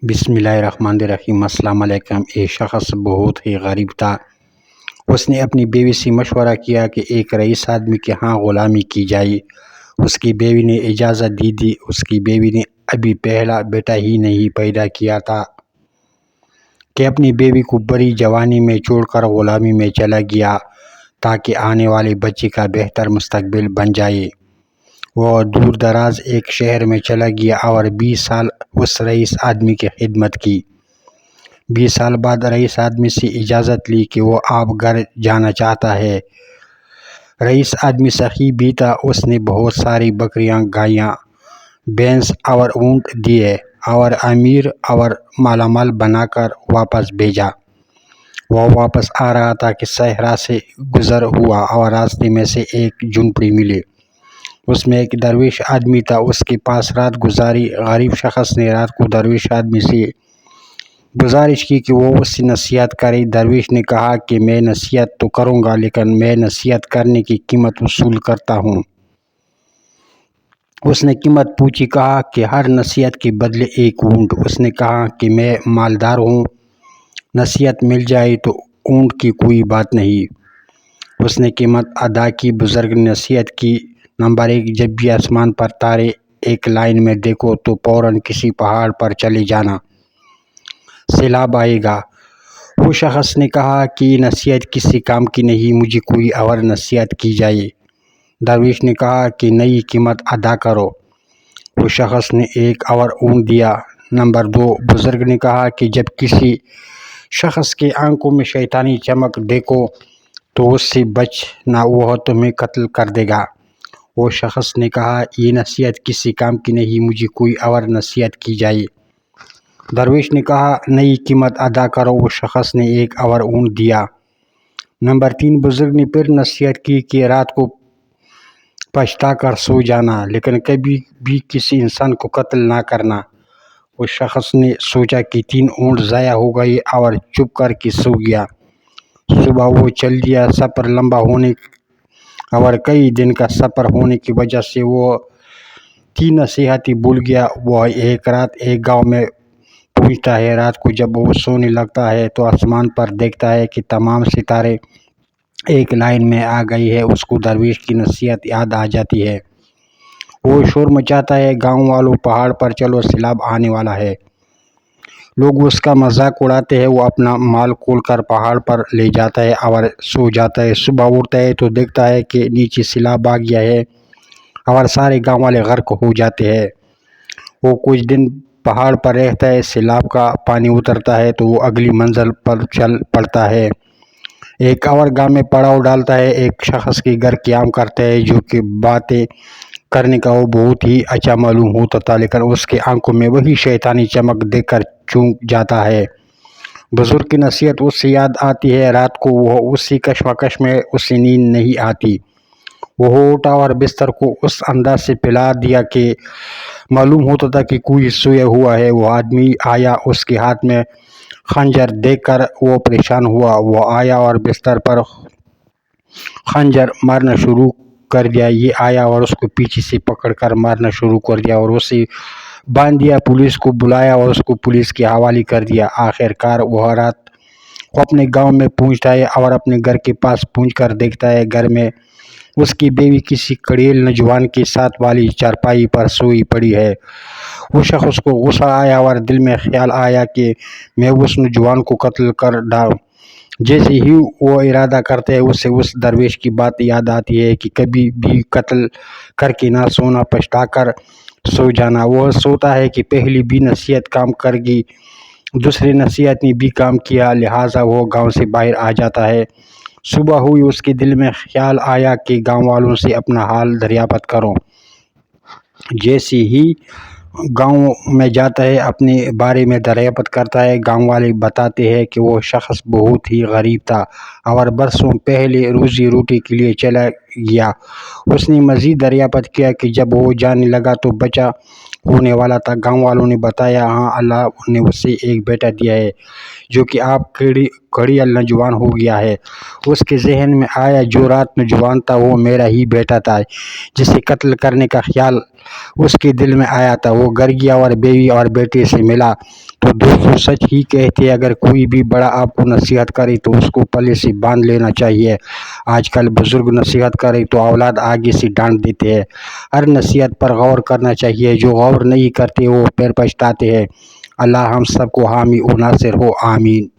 بسم اللہ الرحمن الرحیم۔ السلام علیکم۔ ایک شخص بہت ہی غریب تھا۔ اس نے اپنی بیوی سے مشورہ کیا کہ ایک رئیس آدمی کے ہاں غلامی کی جائے۔ اس کی بیوی نے اجازت دے دی۔ اس کی بیوی نے ابھی پہلا بیٹا ہی نہیں پیدا کیا تھا کہ اپنی بیوی کو بڑی جوانی میں چھوڑ کر غلامی میں چلا گیا تاکہ آنے والے بچے کا بہتر مستقبل بن جائے۔ وہ دور دراز ایک شہر میں چلا گیا اور 20 سال اس رئیس آدمی کی خدمت کی۔ 20 سال بعد رئیس آدمی سے اجازت لی کہ وہ اب گھر جانا چاہتا ہے۔ رئیس آدمی سخی بھی تھا۔ اس نے بہت ساری بکریاں، گایاں، بھینس اور اونٹ دیے اور امیر اور مالا مال بنا کر واپس بھیجا۔ وہ واپس آ رہا تھا کہ صحرا سے گزر ہوا اور راستے میں سے ایک جھونپڑی ملی۔ اس میں ایک درویش آدمی تھا۔ اس کے پاس رات گزاری۔ غریب شخص نے رات کو درویش آدمی سے گزارش کی کہ وہ اس سے نصیحت کرے۔ درویش نے کہا کہ میں نصیحت تو کروں گا لیکن میں نصیحت کرنے کی قیمت وصول کرتا ہوں۔ اس نے قیمت پوچھی۔ کہا کہ ہر نصیحت کے بدلے ایک اونٹ۔ اس نے کہا کہ میں مالدار ہوں، نصیحت مل جائے تو اونٹ کی کوئی بات نہیں۔ اس نے قیمت ادا کی۔ بزرگ نے نصیحت کی۔ نمبر 1، جب بھی آسمان پر تارے ایک لائن میں دیکھو تو فوراً کسی پہاڑ پر چلے جانا، سیلاب آئے گا۔ وہ شخص نے کہا کہ یہ نصیحت کسی کام کی نہیں، مجھے کوئی اور نصیحت کی جائے۔ درویش نے کہا کہ نئی قیمت ادا کرو۔ وہ شخص نے ایک اور اونٹ دیا۔ نمبر 2، بزرگ نے کہا کہ جب کسی شخص کے آنکھوں میں شیطانی چمک دیکھو تو اس سے بچنا، وہ تمہیں قتل کر دے گا۔ وہ شخص نے کہا یہ نصیحت کسی کام کی نہیں، مجھے کوئی اور نصیحت کی جائے۔ درویش نے کہا نئی قیمت ادا کرو۔ وہ شخص نے ایک اور اونٹ دیا۔ نمبر 3، بزرگ نے پھر نصیحت کی کہ رات کو پچھتا کر سو جانا لیکن کبھی بھی کسی انسان کو قتل نہ کرنا۔ اس شخص نے سوچا کہ 3 اونٹ ضائع ہو گئے اور چپ کر کے سو گیا۔ صبح وہ چل دیا۔ سفر لمبا ہونے اور کئی دن کا سفر ہونے کی وجہ سے وہ 3 نصیحتیں بھول گیا۔ وہ ایک رات ایک گاؤں میں پہنچتا ہے۔ رات کو جب وہ سونے لگتا ہے تو آسمان پر دیکھتا ہے کہ تمام ستارے ایک لائن میں آ گئے ہیں۔ اس کو درویش کی نصیحت یاد آ جاتی ہے۔ وہ شور مچاتا ہے، گاؤں والوں پہاڑ پر چلو، سیلاب آنے والا ہے۔ لوگ اس کا مذاق اڑاتے ہیں۔ وہ اپنا مال کھول کر پہاڑ پر لے جاتا ہے اور سو جاتا ہے۔ صبح اٹھتا ہے تو دیکھتا ہے کہ نیچے سیلاب آ گیا ہے اور سارے گاؤں والے غرق ہو جاتے ہیں۔ وہ کچھ دن پہاڑ پر رہتا ہے۔ سیلاب کا پانی اترتا ہے تو وہ اگلی منزل پر چل پڑتا ہے۔ ایک اور گاؤں میں پڑاؤ ڈالتا ہے۔ ایک شخص کے گھر قیام کرتا ہے جو کہ باتیں کرنے کا وہ بہت ہی اچھا معلوم ہوتا تھا لیکن اس کی آنکھوں میں وہی شیطانی چمک دیکھ کر چونک جاتا ہے۔ بزرگ کی نصیحت اس سے یاد آتی ہے۔ رات کو وہ اسی کشمکش میں اسے نیند نہیں آتی۔ وہ اٹھا اور بستر کو اس انداز سے پھیلا دیا کہ معلوم ہوتا تھا کہ کوئی سویا ہوا ہے۔ وہ آدمی آیا۔ اس کے ہاتھ میں خنجر دیکھ کر وہ پریشان ہوا۔ وہ آیا اور بستر پر خنجر مارنا شروع کر دیا۔ یہ آیا اور اس کو پیچھے سے پکڑ کر مارنا شروع کر دیا اور اسے باندھ دیا۔ پولیس کو بلایا اور اس کو پولیس کے حوالے کر دیا۔ آخر کار وہ رات کو اپنے گاؤں میں پہنچتا ہے اور اپنے گھر کے پاس پہنچ کر دیکھتا ہے گھر میں اس کی بیوی کسی کڑیل نوجوان کے ساتھ والی چارپائی پر سوئی پڑی ہے۔ اس شخص کو غصہ آیا اور دل میں خیال آیا کہ میں اس نوجوان کو قتل کر ڈالوں۔ جیسے ہی وہ ارادہ کرتا ہے اسے اس درویش کی بات یاد آتی ہے کہ کبھی بھی قتل کر کے نہ سونا، پچھتا کر سو جانا۔ وہ سوچتا ہے کہ پہلی بھی نصیحت کام کر گئی، دوسری نصیحت نے بھی کام کیا، لہٰذا وہ گاؤں سے باہر آ جاتا ہے۔ صبح ہوئی۔ اس کے دل میں خیال آیا کہ گاؤں والوں سے اپنا حال دریافت کروں۔ جیسے ہی گاؤں میں جاتا ہے اپنے بارے میں دریافت کرتا ہے۔ گاؤں والے بتاتے ہیں کہ وہ شخص بہت ہی غریب تھا اور برسوں پہلے روزی روٹی کے لیے چلا گیا۔ اس نے مزید دریافت کیا کہ جب وہ جانے لگا تو بچہ ہونے والا تھا۔ گاؤں والوں نے بتایا ہاں، اللہ نے اسے ایک بیٹا دیا ہے۔ جو کہ آپ کھڑی نوجوان ہو گیا ہے۔ اس کے ذہن میں آیا جو رات میں جوان تھا وہ میرا ہی بیٹا تھا جسے قتل کرنے کا خیال اس کے دل میں آیا تھا۔ وہ گھر گیا اور بیوی اور بیٹے سے ملا۔ تو دوستو سچ ہی کہتے اگر کوئی بھی بڑا آپ کو نصیحت کرے تو اس کو پلے سے باندھ لینا چاہیے۔ آج کل بزرگ نصیحت کرے تو اولاد آگے سے ڈانٹ دیتے ہیں۔ ہر نصیحت پر غور کرنا چاہیے، جو غور نہیں کرتے وہ پھر پچھتاتے ہیں۔ اللہ ہم سب کو حامی و ناصر ہو، آمین۔